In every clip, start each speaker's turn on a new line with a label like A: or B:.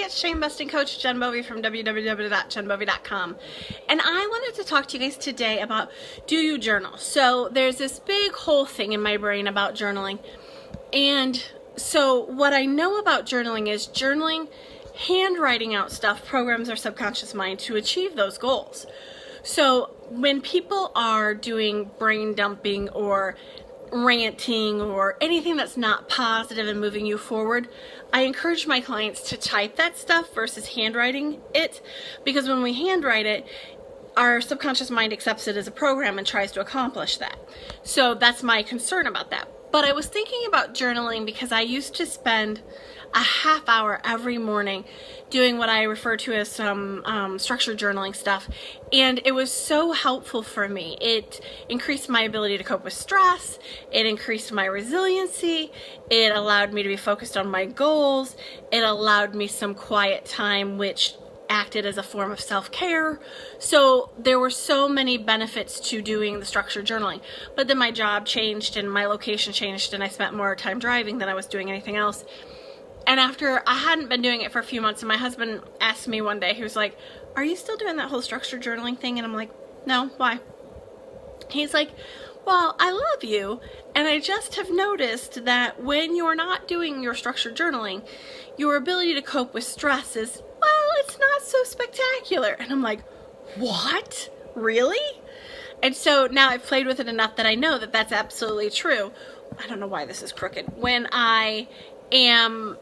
A: it's Shame Busting Coach Jen Bovey from www.jenbovey.com, and I wanted to talk to you guys today about, do you journal? So there's this big whole thing in my brain about journaling, and so what I know about journaling is handwriting out stuff programs our subconscious mind to achieve those goals. So when people are doing brain dumping or ranting or anything that's not positive and moving you forward, I encourage my clients to type that stuff versus handwriting it, because when we handwrite it, our subconscious mind accepts it as a program and tries to accomplish that. So that's my concern about that. But I was thinking about journaling because I used to spend a half hour every morning doing what I refer to as some structured journaling stuff, and it was so helpful for me. It increased my ability to cope with stress, it increased my resiliency, it allowed me to be focused on my goals, it allowed me some quiet time, which acted as a form of self-care. So there were so many benefits to doing the structured journaling. But then my job changed and my location changed and I spent more time driving than I was doing anything else. And after I hadn't been doing it for a few months, and my husband asked me one day, he was like, "Are you still doing that whole structured journaling thing?" And I'm like, "No, why?" He's like, "Well, I love you, and I just have noticed that when you're not doing your structured journaling, your ability to cope with stress is, well, it's not so spectacular." And I'm like, "What? Really?" And so now I've played with it enough that I know that that's absolutely true. I don't know why this is crooked. When I am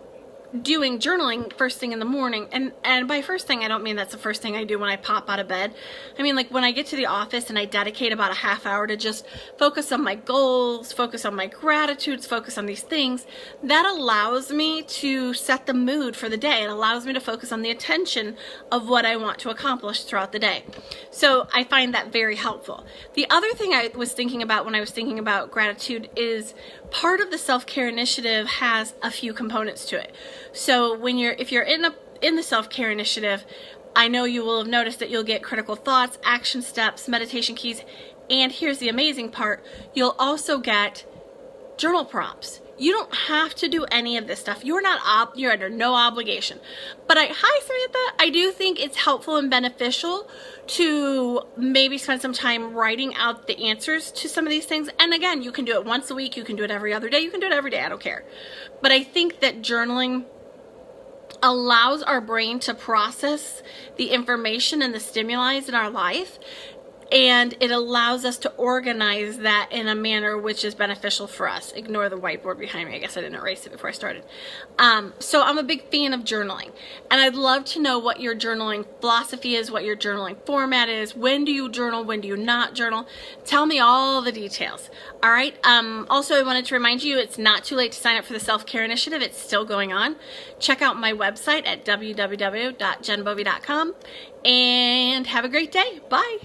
A: doing journaling first thing in the morning, and by first thing I don't mean that's the first thing I do when I pop out of bed. I mean, like when I get to the office and I dedicate about a half hour to just focus on my goals, focus on my gratitudes, focus on these things, that allows me to set the mood for the day. It allows me to focus on the attention of what I want to accomplish throughout the day. So I find that very helpful. The other thing I was thinking about when I was thinking about gratitude is part of the self-care initiative has a few components to it. So if you're in the self-care initiative, I know you will have noticed that you'll get critical thoughts, action steps, meditation keys, and here's the amazing part, you'll also get journal prompts. You don't have to do any of this stuff. You're under no obligation. But hi Samantha, I do think it's helpful and beneficial to maybe spend some time writing out the answers to some of these things. And again, you can do it once a week, you can do it every other day, you can do it every day, I don't care. But I think that journaling allows our brain to process the information and the stimuli in our life, and it allows us to organize that in a manner which is beneficial for us. Ignore the whiteboard behind me. I guess I didn't erase it before I started. So I'm a big fan of journaling, and I'd love to know what your journaling philosophy is, what your journaling format is. When do you journal? When do you not journal? Tell me all the details. All right. Also, I wanted to remind you, it's not too late to sign up for the self-care initiative. It's still going on. Check out my website at www.jenbovey.com, and have a great day. Bye.